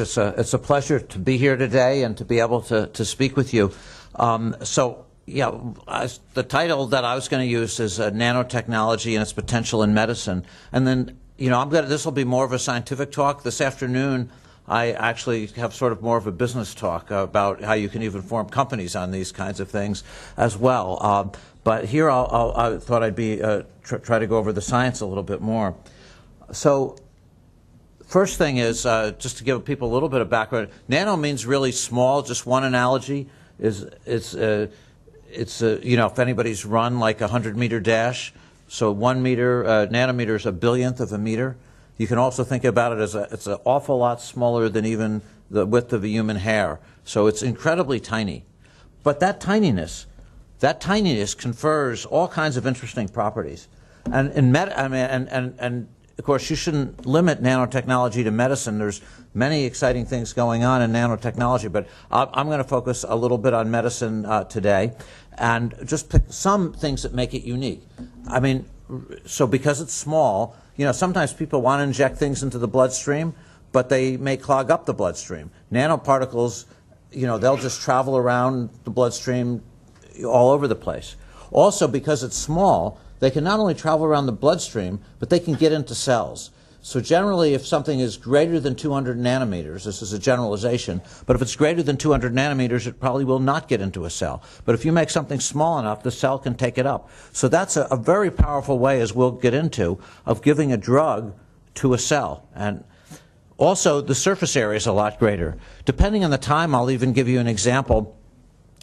It's a pleasure to be here today and to be able to speak with you. The title that I was going to use is Nanotechnology and its potential in medicine. And then, this will be more of a scientific talk. This afternoon, I actually have sort of more of a business talk about how you can even form companies on these kinds of things as well. But here I thought I'd be try to go over the science a little bit more. So first thing is, just to give people a little bit of background, nano means really small. Just one analogy is if anybody's run like a 100-meter dash, so 1 meter, nanometer is a billionth of a meter. You can also think about it as it's an awful lot smaller than even the width of a human hair. So it's incredibly tiny. But that tininess confers all kinds of interesting properties. And of course, you shouldn't limit nanotechnology to medicine. There's many exciting things going on in nanotechnology, but I'm going to focus a little bit on medicine today and just pick some things that make it unique. So because it's small, sometimes people want to inject things into the bloodstream, but they may clog up the bloodstream. Nanoparticles, they'll just travel around the bloodstream all over the place. Also, because it's small, they can not only travel around the bloodstream, but they can get into cells. So generally, if something is greater than 200 nanometers, this is a generalization, but if it's greater than 200 nanometers, it probably will not get into a cell. But if you make something small enough, the cell can take it up. So that's a very powerful way, as we'll get into, of giving a drug to a cell. And also, the surface area is a lot greater. Depending on the time, I'll even give you an example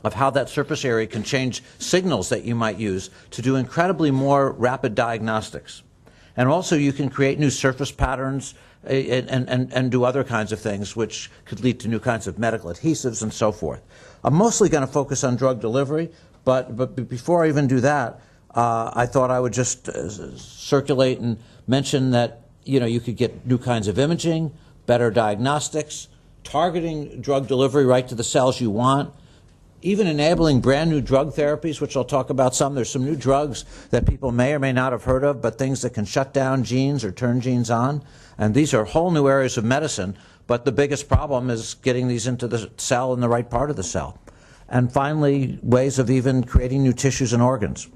of how that surface area can change signals that you might use to do incredibly more rapid diagnostics. And also you can create new surface patterns and do other kinds of things which could lead to new kinds of medical adhesives and so forth. I'm mostly going to focus on drug delivery, but before I even do that, I thought I would just circulate and mention that you could get new kinds of imaging, better diagnostics, targeting drug delivery right to the cells you want, even enabling brand new drug therapies, which I'll talk about some. There's some new drugs that people may or may not have heard of, but things that can shut down genes or turn genes on. And these are whole new areas of medicine, but the biggest problem is getting these into the cell in the right part of the cell. And finally, ways of even creating new tissues and organs.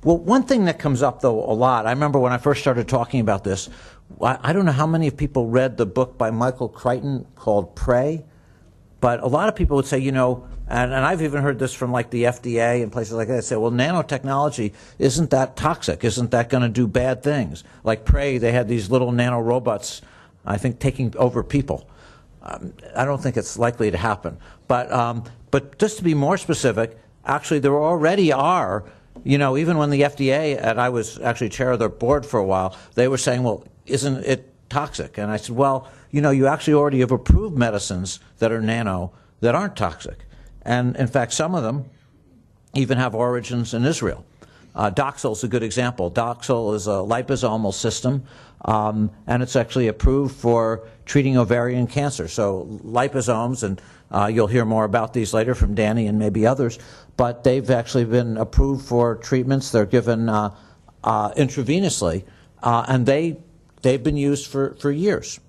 Well, one thing that comes up, though, a lot, I remember when I first started talking about this, I don't know how many people read the book by Michael Crichton called Prey, but a lot of people would say, and I've even heard this from like the FDA and places like that, say, well, nanotechnology, isn't that toxic? Isn't that going to do bad things? Like Prey, they had these little nanorobots, I think, taking over people. I don't think it's likely to happen. But just to be more specific, actually there already are, even when the FDA, and I was actually chair of their board for a while, they were saying, well, isn't it toxic? And I said, well, you actually already have approved medicines that are nano that aren't toxic. And in fact, some of them even have origins in Israel. Doxil is a good example. Doxil is a liposomal system, and it's actually approved for treating ovarian cancer. So liposomes, and you'll hear more about these later from Danny and maybe others, but they've actually been approved for treatments. They're given intravenously, and they've been used for years.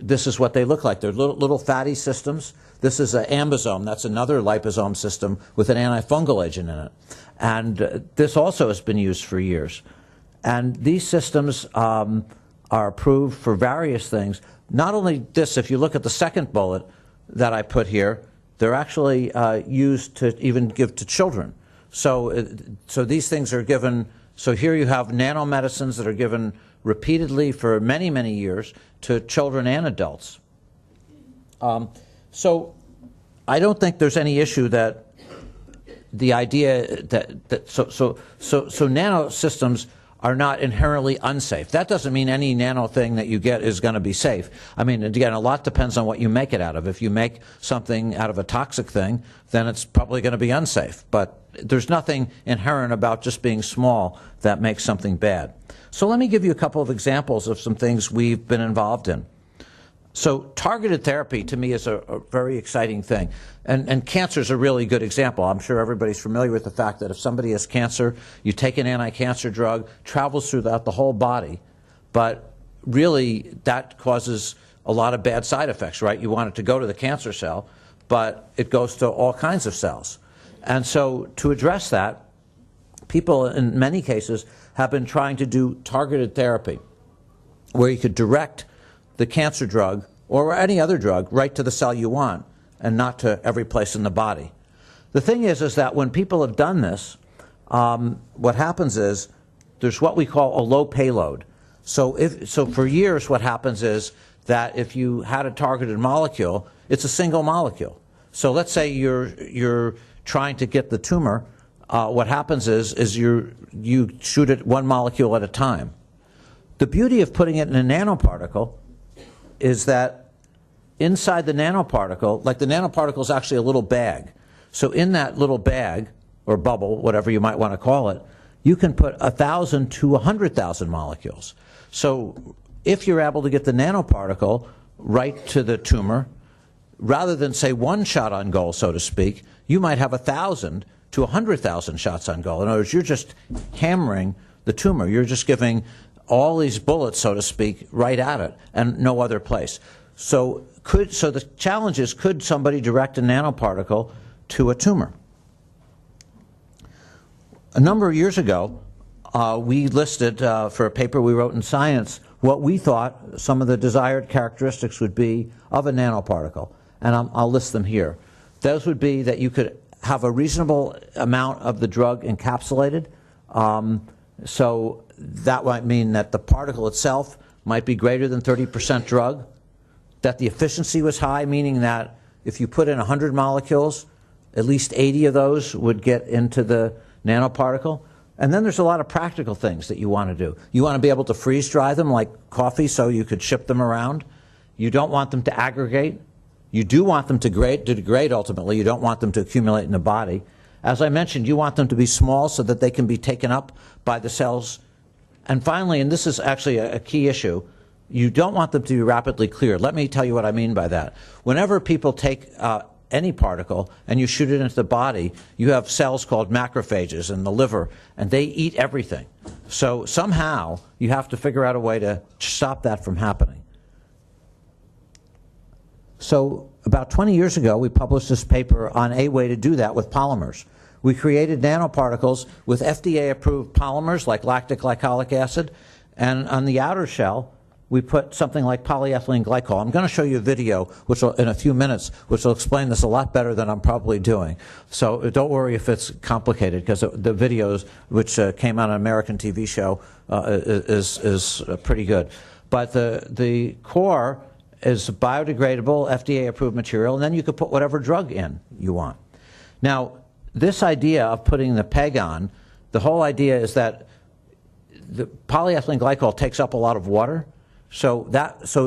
This is what they look like. They're little fatty systems. This is an ambisome. That's another liposome system with an antifungal agent in it. And this also has been used for years. And these systems are approved for various things. Not only this, if you look at the second bullet that I put here, they're actually used to even give to children. So these things are given. So here you have nanomedicines that are given repeatedly for many, many years to children and adults. So I don't think there's any issue that the idea that nanosystems are not inherently unsafe. That doesn't mean any nano thing that you get is going to be safe. I mean, again, a lot depends on what you make it out of. If you make something out of a toxic thing, then it's probably going to be unsafe. But there's nothing inherent about just being small that makes something bad. So let me give you a couple of examples of some things we've been involved in. So targeted therapy to me is a very exciting thing. And cancer is a really good example. I'm sure everybody's familiar with the fact that if somebody has cancer, you take an anti-cancer drug, travels throughout the whole body, but really that causes a lot of bad side effects, right? You want it to go to the cancer cell, but it goes to all kinds of cells. And so to address that, people in many cases have been trying to do targeted therapy, where you could direct the cancer drug or any other drug right to the cell you want and not to every place in the body. The thing is that when people have done this, what happens is there's what we call a low payload. So for years what happens is that if you had a targeted molecule, it's a single molecule. So let's say you're trying to get the tumor, what happens is you shoot it one molecule at a time. The beauty of putting it in a nanoparticle is that inside the nanoparticle, like the nanoparticle is actually a little bag. So in that little bag, or bubble, whatever you might want to call it, you can put 1,000 to 100,000 molecules. So if you're able to get the nanoparticle right to the tumor, rather than say one shot on goal, so to speak, you might have 1,000 to 100,000 shots on goal. In other words, you're just hammering the tumor. You're just giving all these bullets, so to speak, right at it and no other place. So the challenge is, could somebody direct a nanoparticle to a tumor? A number of years ago, we listed for a paper we wrote in Science what we thought some of the desired characteristics would be of a nanoparticle, and I'll list them here. Those would be that you could have a reasonable amount of the drug encapsulated. So that might mean that the particle itself might be greater than 30% drug, that the efficiency was high, meaning that if you put in 100 molecules, at least 80 of those would get into the nanoparticle. And then there's a lot of practical things that you want to do. You want to be able to freeze dry them like coffee so you could ship them around. You don't want them to aggregate. You do want them to degrade ultimately. You don't want them to accumulate in the body. As I mentioned, you want them to be small so that they can be taken up by the cells. And finally, and this is actually a key issue, you don't want them to be rapidly cleared. Let me tell you what I mean by that. Whenever people take any particle and you shoot it into the body, you have cells called macrophages in the liver, and they eat everything. So somehow you have to figure out a way to stop that from happening. So about 20 years ago, we published this paper on a way to do that with polymers. We created nanoparticles with FDA-approved polymers like lactic glycolic acid, and on the outer shell, we put something like polyethylene glycol. I'm going to show you a video which will, in a few minutes, which will explain this a lot better than I'm probably doing. So don't worry if it's complicated, because the videos, which came on an American TV show, is pretty good. But the core is biodegradable, FDA-approved material, and then you could put whatever drug in you want. Now, this idea of putting the PEG on, the whole idea is that the polyethylene glycol takes up a lot of water. So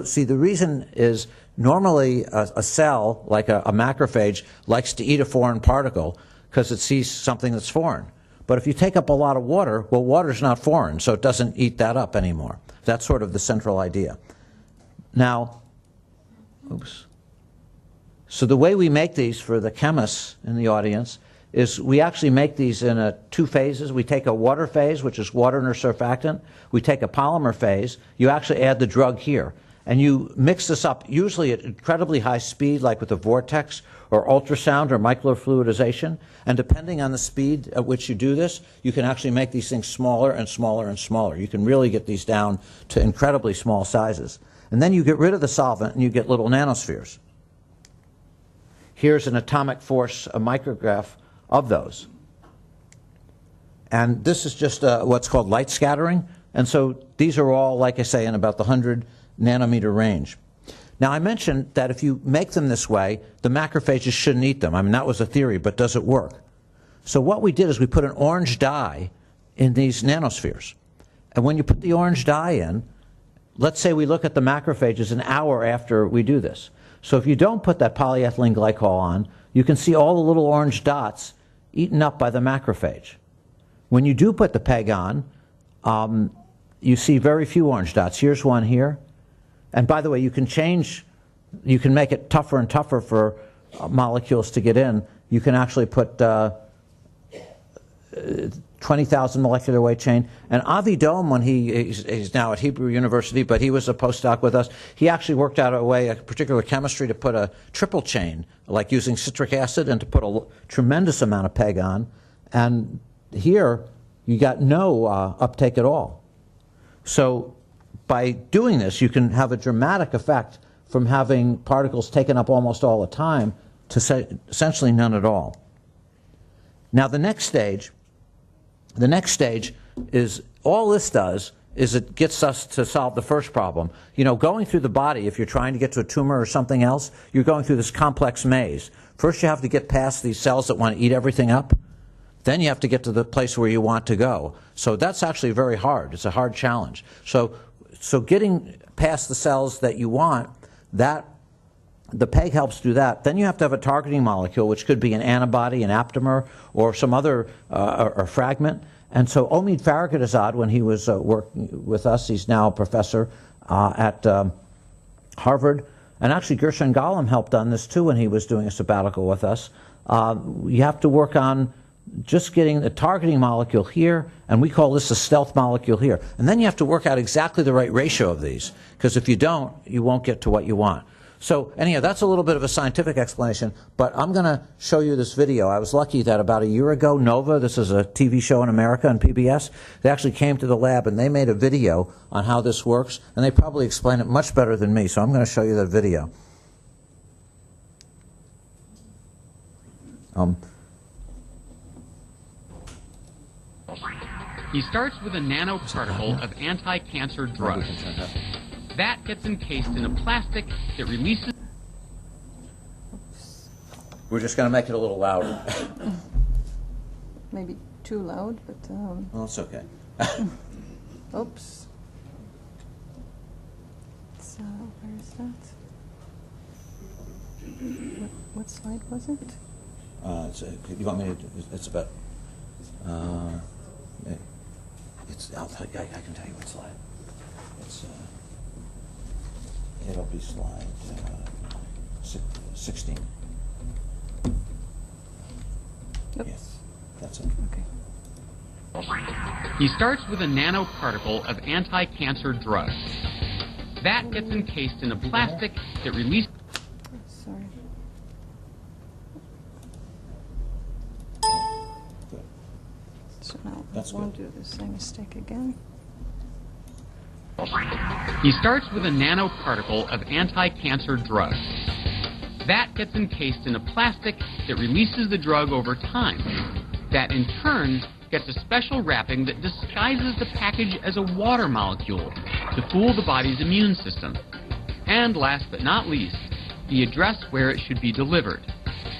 see, the reason is normally a cell, like a macrophage, likes to eat a foreign particle because it sees something that's foreign. But if you take up a lot of water, well, water's not foreign, so it doesn't eat that up anymore. That's sort of the central idea. Now, oops. So the way we make these for the chemists in the audience is we actually make these in two phases. We take a water phase, which is water and a surfactant. We take a polymer phase. You actually add the drug here. And you mix this up, usually at incredibly high speed, like with a vortex or ultrasound or microfluidization. And depending on the speed at which you do this, you can actually make these things smaller and smaller and smaller. You can really get these down to incredibly small sizes. And then you get rid of the solvent and you get little nanospheres. Here's an atomic force, a micrograph of those. And this is just what's called light scattering. And so these are all, like I say, in about the 100 nanometer range. Now, I mentioned that if you make them this way, the macrophages shouldn't eat them. I mean, that was a theory, but does it work? So what we did is we put an orange dye in these nanospheres. And when you put the orange dye in, let's say we look at the macrophages an hour after we do this. So if you don't put that polyethylene glycol on, you can see all the little orange dots eaten up by the macrophage. When you do put the PEG on, you see very few orange dots. Here's one here. And by the way, you can make it tougher and tougher for 20,000 molecular weight chain. And Avi Dome, when he's now at Hebrew University, but he was a postdoc with us, he actually worked out a particular chemistry to put a triple chain, like using citric acid, and to put a tremendous amount of PEG on. And here, you got no uptake at all. So by doing this, you can have a dramatic effect from having particles taken up almost all the time to essentially none at all. Now the next stage is, all this does is it gets us to solve the first problem. You know, going through the body, if you're trying to get to a tumor or something else, you're going through this complex maze. First you have to get past these cells that want to eat everything up. Then you have to get to the place where you want to go. So that's actually very hard. It's a hard challenge. So getting past the cells that you want, the PEG helps do that. Then you have to have a targeting molecule, which could be an antibody, an aptamer, or some other or fragment. And so Omid Farrokhzad, when he was working with us, he's now a professor at Harvard. And actually Gershon Golem helped on this too when he was doing a sabbatical with us. You have to work on just getting the targeting molecule here, and we call this a stealth molecule here. And then you have to work out exactly the right ratio of these, because if you don't, you won't get to what you want. So anyhow, that's a little bit of a scientific explanation, but I'm going to show you this video. I was lucky that about a year ago, Nova, this is a TV show in America on PBS, they actually came to the lab and they made a video on how this works, and they probably explain it much better than me, so I'm going to show you that video. He starts with a nanoparticle of anti-cancer drug. That gets encased in a plastic that releases... We're just going to make it a little louder. Maybe too loud, but... Well, it's okay. Oops. So, where is that? What slide was it? You want me to... It's about... I'll tell you, I can tell you what slide. It'll be slide 16. Oops. Yes, that's it. Okay. He starts with a nanoparticle of anti-cancer drug. That gets encased in a plastic that releases... Sorry. Good. So now That's I won't good. do the same mistake again. He starts with a nanoparticle of anti-cancer drug. That gets encased in a plastic that releases the drug over time. That in turn gets a special wrapping that disguises the package as a water molecule to fool the body's immune system. And last but not least, the address where it should be delivered.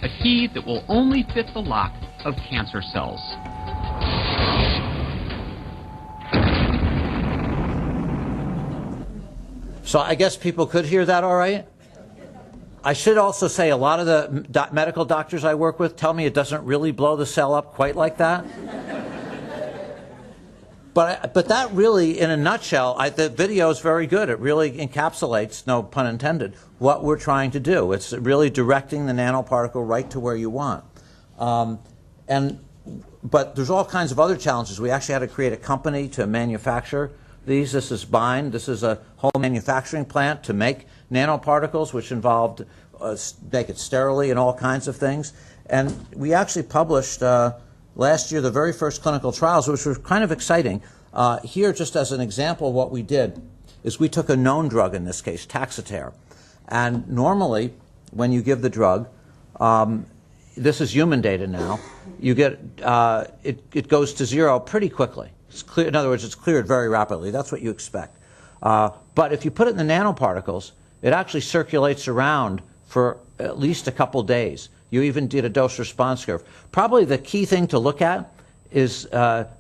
A key that will only fit the lock of cancer cells. So I guess people could hear that all right? I should also say a lot of the medical doctors I work with tell me it doesn't really blow the cell up quite like that. But that really, in a nutshell, the video is very good. It really encapsulates, no pun intended, what we're trying to do. It's really directing the nanoparticle right to where you want. But there's all kinds of other challenges. We actually had to create a company to manufacture these. This is Bind. This is a whole manufacturing plant to make nanoparticles, which involved make it sterilely and all kinds of things. And we actually published last year the very first clinical trials, which were kind of exciting. Here, just as an example, what we did is we took a known drug, in this case, Taxotere. And normally, when you give the drug, this is human data now, you get, it goes to zero pretty quickly. It's clear, in other words, it's cleared very rapidly. That's what you expect. But if you put it in the nanoparticles, it actually circulates around for at least a couple days. You even did a dose-response curve. Probably the key thing to look at is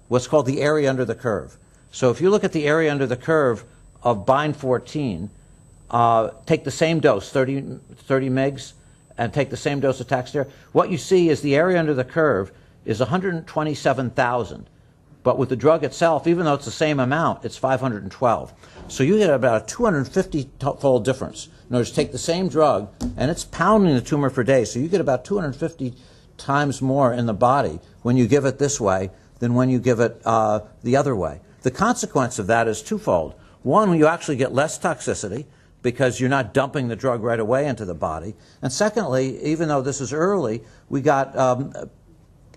what's called the area under the curve. So if you look at the area under the curve of Bind 14, take the same dose, 30 megs, and take the same dose of Taxotere, what you see is the area under the curve is 127,000. But with the drug itself, even though it's the same amount, it's 512. So you get about a 250-fold difference. In other words, take the same drug, and it's pounding the tumor for days. So you get about 250 times more in the body when you give it this way than when you give it the other way. The consequence of that is twofold. One, you actually get less toxicity because you're not dumping the drug right away into the body. And secondly, even though this is early, we got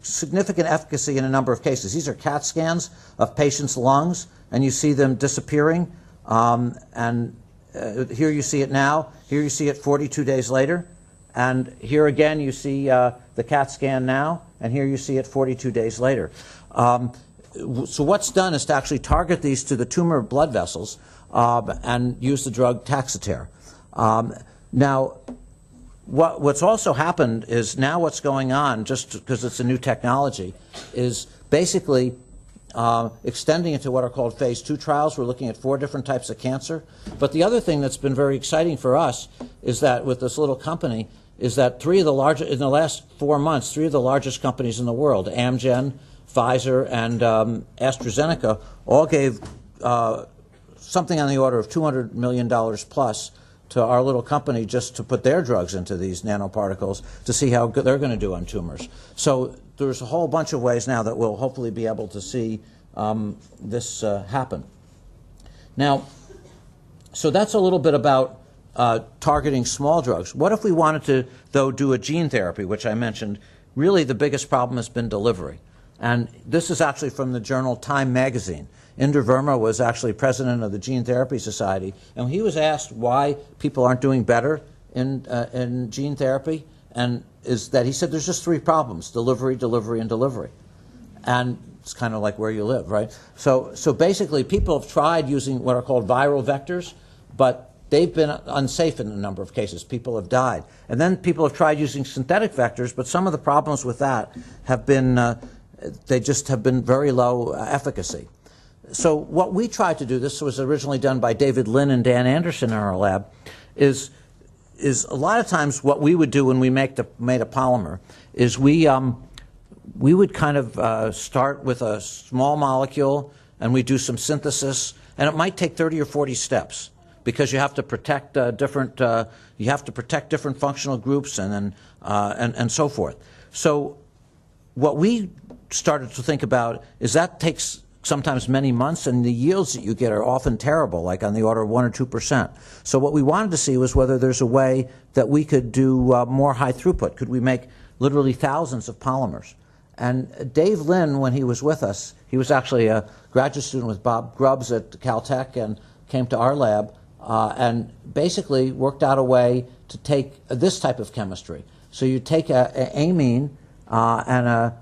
significant efficacy in a number of cases. These are CAT scans of patients' lungs, and you see them disappearing. Here you see it now. Here you see it 42 days later. And here again you see the CAT scan now, and here you see it 42 days later. So what's done is to actually target these to the tumor blood vessels and use the drug Taxotere. Now, what's also happened is now what's going on, just because it's a new technology, is basically extending into what are called phase 2 trials. We're looking at 4 different types of cancer. But the other thing that's been very exciting for us is that with this little company is that in the last 4 months, 3 of the largest companies in the world, Amgen, Pfizer, and AstraZeneca, all gave something on the order of $200 million plus to our little company just to put their drugs into these nanoparticles to see how good they're going to do on tumors. So there's a whole bunch of ways now that we'll hopefully be able to see this happen. Now, so that's a little bit about targeting small drugs. What if we wanted to, though, do a gene therapy, which I mentioned? Really, the biggest problem has been delivery. And this is actually from the journal Time magazine. Inder Verma was actually president of the Gene Therapy Society, and he was asked why people aren't doing better in gene therapy, and is that he said there's just 3 problems: delivery, delivery, and delivery. And it's kind of like where you live, right? So basically, people have tried using what are called viral vectors, but they've been unsafe in a number of cases. People have died. And then people have tried using synthetic vectors, but some of the problems with that have been, they just have been very low efficacy. So what we tried to do, this was originally done by David Lin and Dan Anderson in our lab, is a lot of times what we would do when we made a polymer is we would kind of start with a small molecule, and we do some synthesis, and it might take 30 or 40 steps because you have to protect different functional groups and then and so forth. So what we started to think about is that takes sometimes many months, and the yields that you get are often terrible, like on the order of 1 or 2%. So what we wanted to see was whether there's a way that we could do more high throughput. Could we make literally thousands of polymers? And Dave Lin, when he was with us, he was actually a graduate student with Bob Grubbs at Caltech and came to our lab and basically worked out a way to take this type of chemistry. So you take a amine and a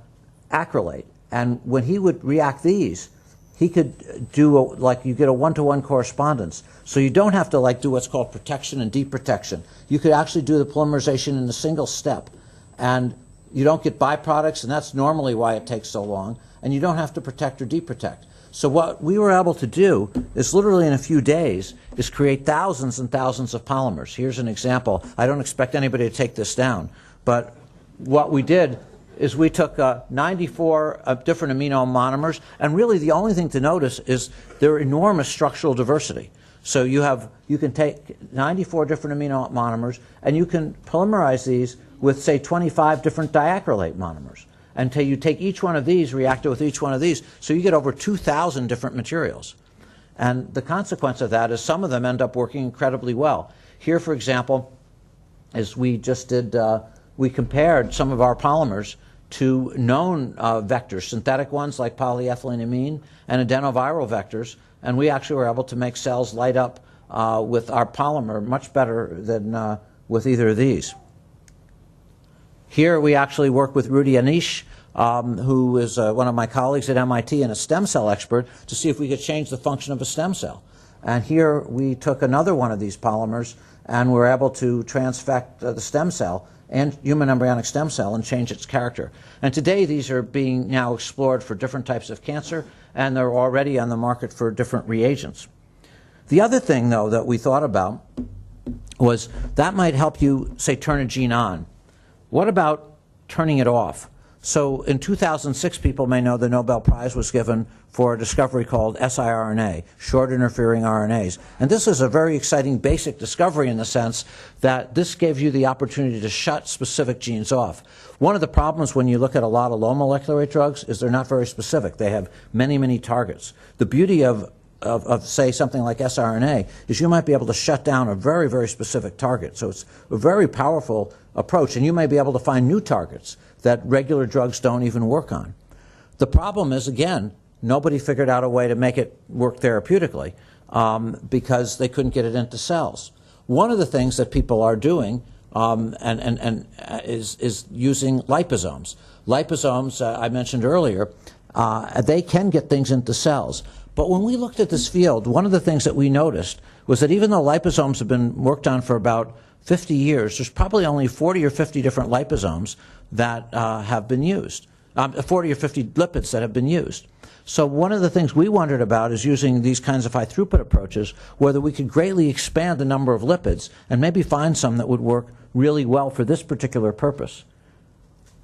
acrylate, and when he would react these, he could do you get a 1-to-1 correspondence. So you don't have to do what's called protection and deprotection. You could actually do the polymerization in a single step, and you don't get byproducts, and that's normally why it takes so long, and you don't have to protect or deprotect. So what we were able to do is literally in a few days is create thousands and thousands of polymers. Here's an example. I don't expect anybody to take this down, but what we did is we took 94 different amino monomers, and really the only thing to notice is their enormous structural diversity. So you can take 94 different amino monomers, and you can polymerize these with, say, 25 different diacrylate monomers. Until you take each one of these, react it with each one of these, so you get over 2,000 different materials. And the consequence of that is some of them end up working incredibly well. Here, for example, as we just did, we compared some of our polymers to known vectors, synthetic ones like polyethylene amine and adenoviral vectors, and we actually were able to make cells light up with our polymer much better than with either of these. Here we actually work with Rudy Anish, who is one of my colleagues at MIT and a stem cell expert, to see if we could change the function of a stem cell. And here we took another one of these polymers and were able to transfect the stem cell and human embryonic stem cell and change its character. And today these are being now explored for different types of cancer, and they're already on the market for different reagents. The other thing, though, that we thought about was that might help you, say, turn a gene on. What about turning it off? So in 2006, people may know the Nobel Prize was given for a discovery called siRNA, short interfering RNAs. And this is a very exciting basic discovery in the sense that this gave you the opportunity to shut specific genes off. One of the problems when you look at a lot of low molecular weight drugs is they're not very specific. They have many, many targets. The beauty of say, something like siRNA is you might be able to shut down a very, very specific target. So it's a very powerful approach, and you may be able to find new targets that regular drugs don't even work on. The problem is, again, nobody figured out a way to make it work therapeutically because they couldn't get it into cells. One of the things that people are doing is using liposomes. Liposomes, I mentioned earlier, they can get things into cells. But when we looked at this field, one of the things that we noticed was that even though liposomes have been worked on for about 50 years, there's probably only 40 or 50 different liposomes that have been used, 40 or 50 lipids that have been used. So one of the things we wondered about is using these kinds of high throughput approaches, whether we could greatly expand the number of lipids and maybe find some that would work really well for this particular purpose.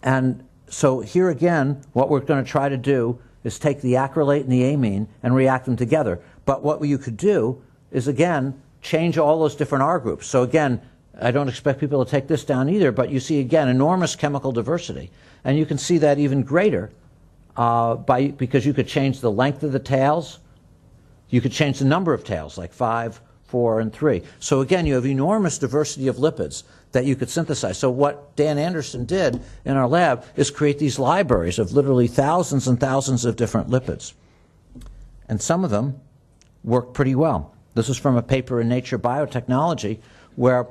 And so here again, what we're going to try to do is take the acrylate and the amine and react them together. But what you could do is, again, change all those different R groups. So again, I don't expect people to take this down either, but you see, again, enormous chemical diversity. And you can see that even greater because you could change the length of the tails. You could change the number of tails, like 5, 4, and 3. So again, you have enormous diversity of lipids that you could synthesize. So what Dan Anderson did in our lab is create these libraries of literally thousands and thousands of different lipids. And some of them work pretty well. This is from a paper in Nature Biotechnology where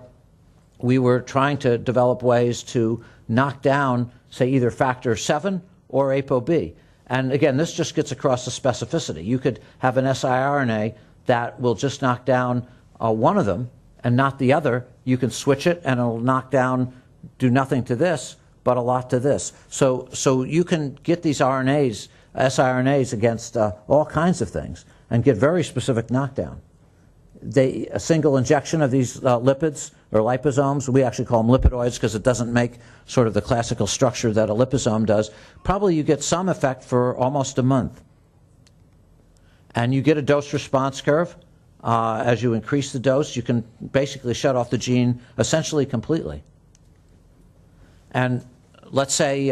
we were trying to develop ways to knock down, say, either factor 7 or ApoB. And again, this just gets across the specificity. You could have an siRNA that will just knock down one of them and not the other. You can switch it and it'll knock down, do nothing to this, but a lot to this. So you can get these RNAs, siRNAs, against all kinds of things and get very specific knockdown. A single injection of these lipids or liposomes, we actually call them lipidoids because it doesn't make sort of the classical structure that a liposome does. Probably you get some effect for almost a month. And you get a dose response curve. As you increase the dose, you can basically shut off the gene essentially completely. And let's say,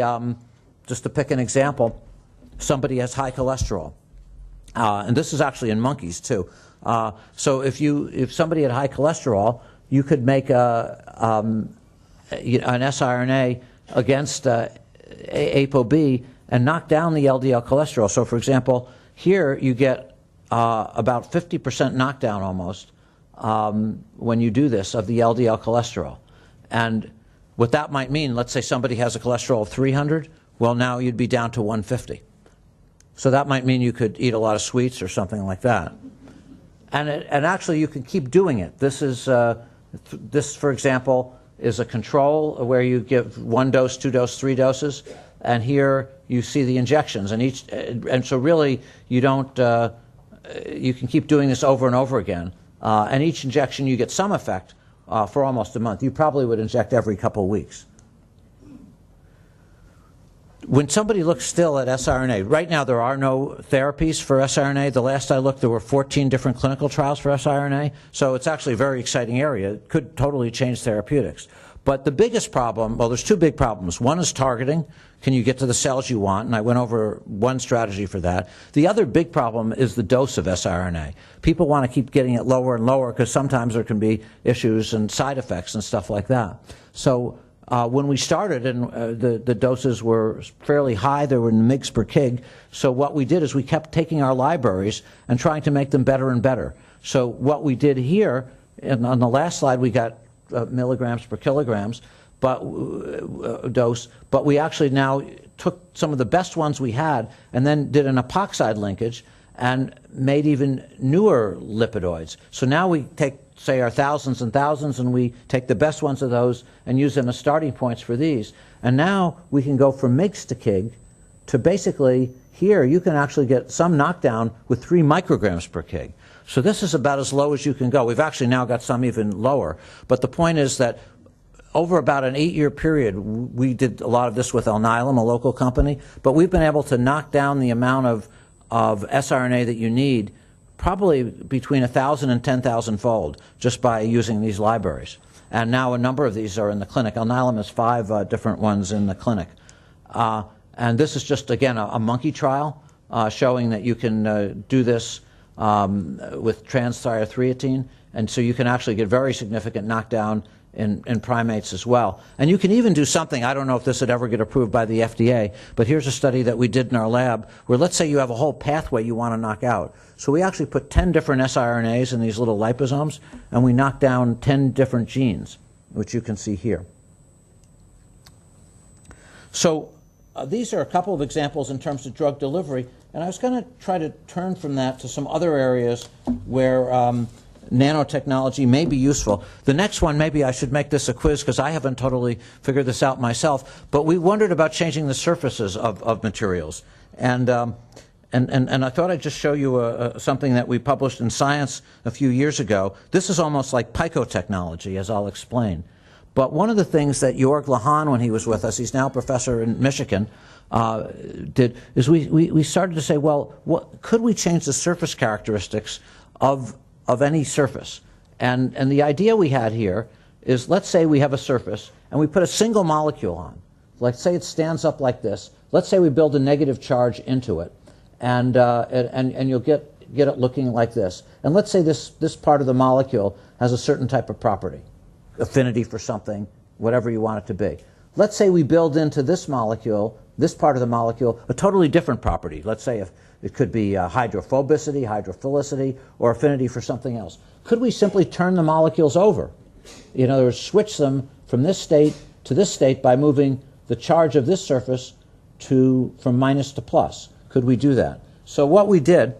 just to pick an example, somebody has high cholesterol. And this is actually in monkeys too. So if somebody had high cholesterol, you could make an siRNA against ApoB and knock down the LDL cholesterol. So for example, here you get about 50% knockdown almost when you do this of the LDL cholesterol. And what that might mean, let's say somebody has a cholesterol of 300, well now you'd be down to 150. So that might mean you could eat a lot of sweets or something like that. And actually you can keep doing it. This is, this for example, is a control where you give 1 dose, 2 doses, 3 doses, and here you see the injections. And so really you don't, you can keep doing this over and over again. And each injection you get some effect for almost a month. You probably would inject every couple of weeks. When somebody looks still at siRNA, right now there are no therapies for siRNA. The last I looked, there were 14 different clinical trials for siRNA. So it's actually a very exciting area. It could totally change therapeutics. But the biggest problem, well, there's 2 big problems. One is targeting. Can you get to the cells you want? And I went over one strategy for that. The other big problem is the dose of siRNA. People want to keep getting it lower and lower because sometimes there can be issues and side effects and stuff like that. So when we started, and the doses were fairly high, they were in mgs per kg. So what we did is we kept taking our libraries and trying to make them better and better. So what we did here, and on the last slide we got milligrams per kilograms dose, but we actually now took some of the best ones we had and then did an epoxide linkage and made even newer lipidoids. So now we take, say, our thousands and thousands, and we take the best ones of those and use them as starting points for these. And now we can go from mgs to kg to basically here you can actually get some knockdown with 3 micrograms per kg. So this is about as low as you can go. We've actually now got some even lower. But the point is that over about an 8-year period, we did a lot of this with Alnylam, a local company, but we've been able to knock down the amount of siRNA that you need probably between 1,000 and 10,000 fold just by using these libraries. And now a number of these are in the clinic. Alnylam has 5 different ones in the clinic. And this is just, again, a monkey trial showing that you can do this with trans-thiothreatine, and so you can actually get very significant knockdown in primates as well. And you can even do something, I don't know if this would ever get approved by the FDA, but here's a study that we did in our lab where let's say you have a whole pathway you want to knock out. So we actually put 10 different siRNAs in these little liposomes, and we knocked down 10 different genes, which you can see here. So these are a couple of examples in terms of drug delivery, and I was going to try to turn from that to some other areas where nanotechnology may be useful. The next one, maybe I should make this a quiz because I haven't totally figured this out myself, but we wondered about changing the surfaces of materials. And I thought I'd just show you something that we published in Science a few years ago. This is almost like picotechnology, as I'll explain. But one of the things that Jorg Lahan, when he was with us, he's now a professor in Michigan, did is we started to say, well, could we change the surface characteristics of any surface? And the idea we had here is, let's say we have a surface and we put a single molecule on. Let's say it stands up like this. Let's say we build a negative charge into it, and you'll get it looking like this. And let's say this part of the molecule has a certain type of property, affinity for something, whatever you want it to be. Let's say we build into this molecule, this part of the molecule, a totally different property. Let's say if it could be hydrophobicity, hydrophilicity, or affinity for something else. Could we simply turn the molecules over? In other words, switch them from this state to this state by moving the charge of this surface from minus to plus. Could we do that? So what we did,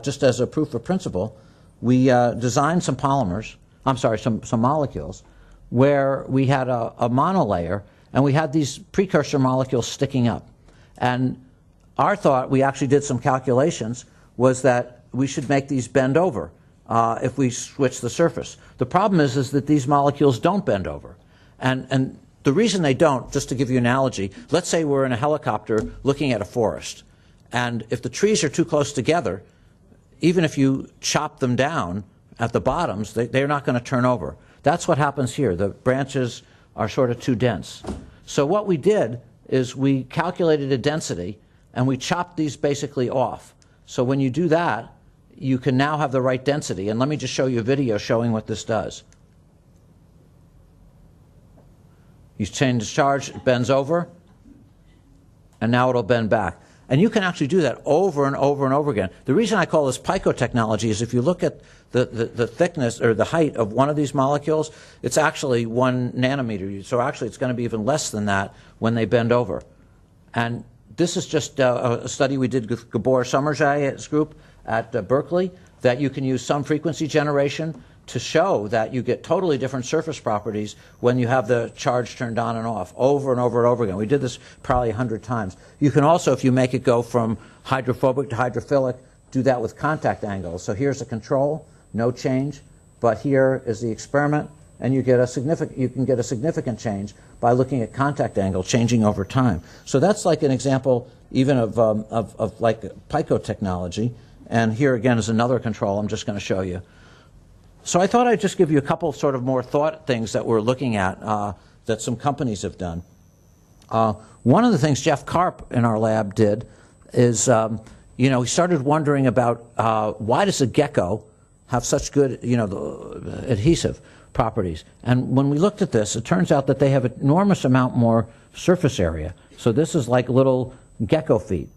just as a proof of principle, we designed some polymers, some molecules, where we had a monolayer, and we had these precursor molecules sticking up. And our thought, we actually did some calculations, was that we should make these bend over if we switch the surface. The problem is that these molecules don't bend over. And the reason they don't, just to give you an analogy, let's say we're in a helicopter looking at a forest. And if the trees are too close together, even if you chop them down at the bottoms, they're not going to turn over. That's what happens here. The branches are sort of too dense. So what we did is we calculated a density, and we chopped these basically off. So when you do that, you can now have the right density. And let me just show you a video showing what this does. You change the charge, it bends over, and now it'll bend back. And you can actually do that over and over and over again. The reason I call this picotechnology is if you look at the thickness or the height of one of these molecules, it's actually 1 nanometer. So actually it's going to be even less than that when they bend over. And this is just a study we did with Gabor Sommerjay's group at Berkeley, that you can use some frequency generation to show that you get totally different surface properties when you have the charge turned on and off over and over and over again. We did this probably 100 times. You can also, if you make it go from hydrophobic to hydrophilic, do that with contact angles. So here's the control, no change, but here is the experiment, and you can get a significant change by looking at contact angle changing over time. So that's like an example even of like picotechnology. And here again is another control I'm just going to show you. So I thought I'd just give you a couple sort of more thought things that we're looking at that some companies have done. One of the things Jeff Karp in our lab did is, he started wondering about why does a gecko have such good, adhesive properties. And when we looked at this, it turns out that they have an enormous amount more surface area. So this is like little gecko feet.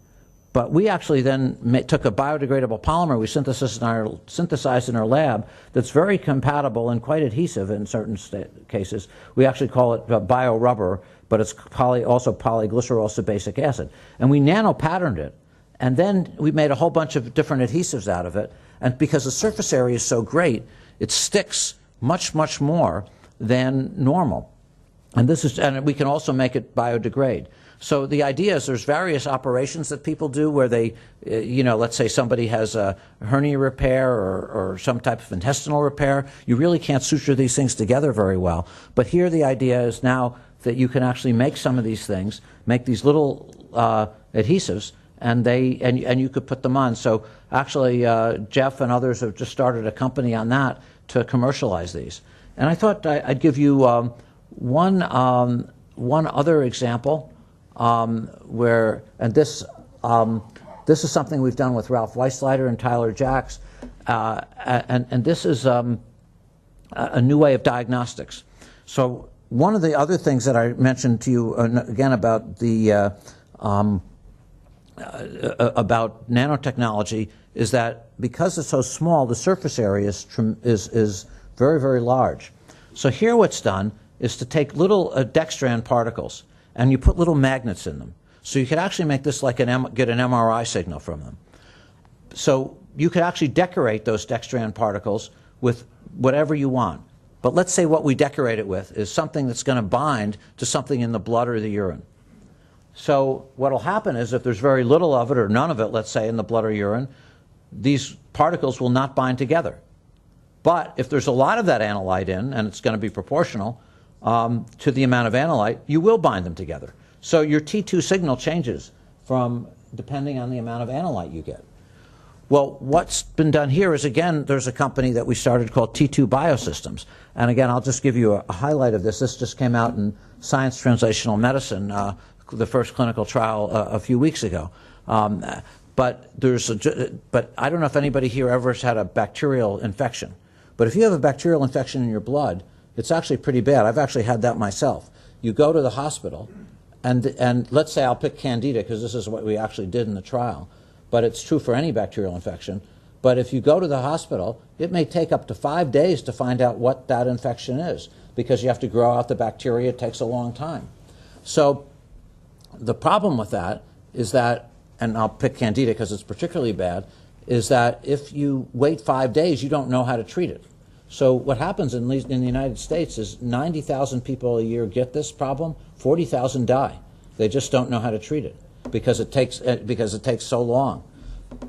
But we actually then took a biodegradable polymer we synthesized in our lab that's very compatible and quite adhesive in certain cases. We actually call it biorubber, but it's also polyglycerol sebacic acid. And we nano-patterned it. And then we made a whole bunch of different adhesives out of it. And because the surface area is so great, it sticks much, much more than normal. And we can also make it biodegrade. So the idea is there's various operations that people do where they, let's say somebody has a hernia repair or some type of intestinal repair. You really can't suture these things together very well. But here the idea is now that you can actually make some of these things, make these little adhesives, and you could put them on. So actually, Jeff and others have just started a company on that to commercialize these. And I thought I'd give you one other example this is something we've done with Ralph Weissleiter and Tyler Jacks, and this is a new way of diagnostics. So one of the other things that I mentioned to you again about the about nanotechnology is that because it's so small, the surface area is very, very large. So here what's done is to take little dextran particles, and you put little magnets in them. So you could actually make this like get an MRI signal from them. So you could actually decorate those dextran particles with whatever you want. But let's say what we decorate it with is something that's going to bind to something in the blood or the urine. So what will happen is if there's very little of it or none of it, let's say, in the blood or urine, these particles will not bind together. But if there's a lot of that analyte in, and it's going to be proportional to the amount of analyte, you will bind them together. So your T2 signal changes depending on the amount of analyte you get. Well, what's been done here is, again, there's a company that we started called T2 Biosystems. And again, I'll just give you a highlight of this. This just came out in Science Translational Medicine, the first clinical trial a few weeks ago. But I don't know if anybody here ever has had a bacterial infection. But if you have a bacterial infection in your blood, it's actually pretty bad. I've actually had that myself. You go to the hospital, and let's say I'll pick Candida because this is what we actually did in the trial. But it's true for any bacterial infection. But if you go to the hospital, it may take up to 5 days to find out what that infection is because you have to grow out the bacteria. It takes a long time. So the problem with that is that, and I'll pick Candida because it's particularly bad, is that if you wait 5 days, you don't know how to treat it. So what happens in the United States is 90,000 people a year get this problem, 40,000 die. They just don't know how to treat it because it takes so long.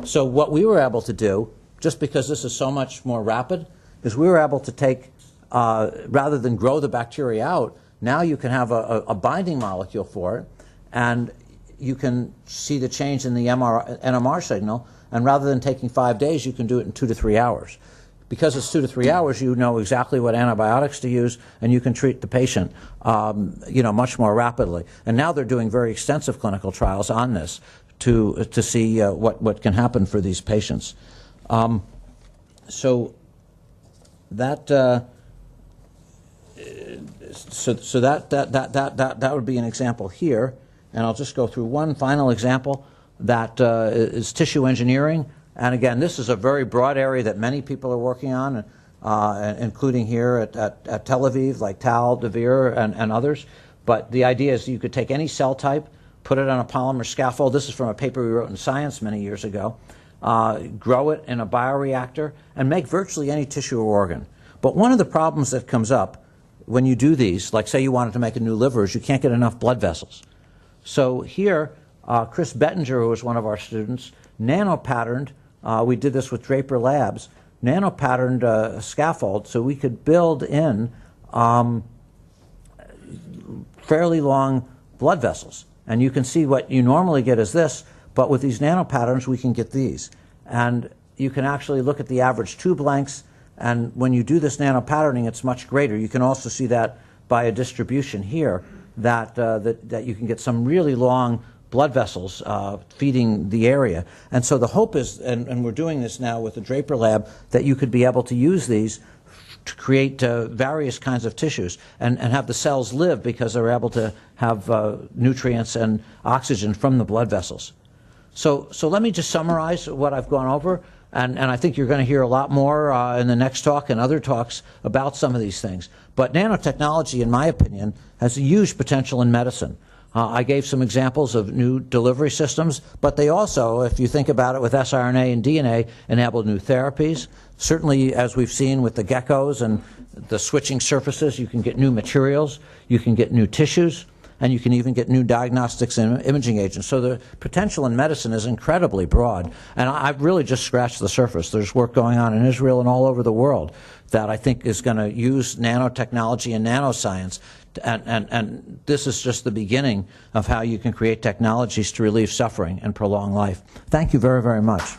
So what we were able to do, just because this is so much more rapid, is we were able to take, rather than grow the bacteria out, now you can have a binding molecule for it, and you can see the change in the NMR signal, and rather than taking 5 days, you can do it in 2 to 3 hours. Because it's 2 to 3 hours, you know exactly what antibiotics to use, and you can treat the patient, much more rapidly. And now they're doing very extensive clinical trials on this to see what can happen for these patients. So that would be an example here, and I'll just go through one final example that is tissue engineering. And again, this is a very broad area that many people are working on, including here at Tel Aviv, like Tal, Devere, and others. But the idea is you could take any cell type, put it on a polymer scaffold. This is from a paper we wrote in Science many years ago. Grow it in a bioreactor, and make virtually any tissue or organ. But one of the problems that comes up when you do these, like say you wanted to make a new liver, is you can't get enough blood vessels. So here, Chris Bettinger, who was one of our students, nano-patterned, we did this with Draper Labs, nano-patterned a scaffold so we could build in fairly long blood vessels. And you can see what you normally get is this, but with these nano-patterns we can get these. And you can actually look at the average tube lengths, and when you do this nano-patterning, it's much greater. You can also see that by a distribution here, that you can get some really long blood vessels feeding the area. And so the hope is, and we're doing this now with the Draper Lab, that you could be able to use these to create various kinds of tissues and have the cells live because they're able to have nutrients and oxygen from the blood vessels. So let me just summarize what I've gone over, and I think you're going to hear a lot more in the next talk and other talks about some of these things. But nanotechnology, in my opinion, has a huge potential in medicine. I gave some examples of new delivery systems, but they also, if you think about it with siRNA and DNA, enable new therapies. Certainly, as we've seen with the geckos and the switching surfaces, you can get new materials, you can get new tissues, and you can even get new diagnostics and imaging agents. So the potential in medicine is incredibly broad. And I've really just scratched the surface. There's work going on in Israel and all over the world that I think is going to use nanotechnology and nanoscience. And this is just the beginning of how you can create technologies to relieve suffering and prolong life. Thank you very, very much.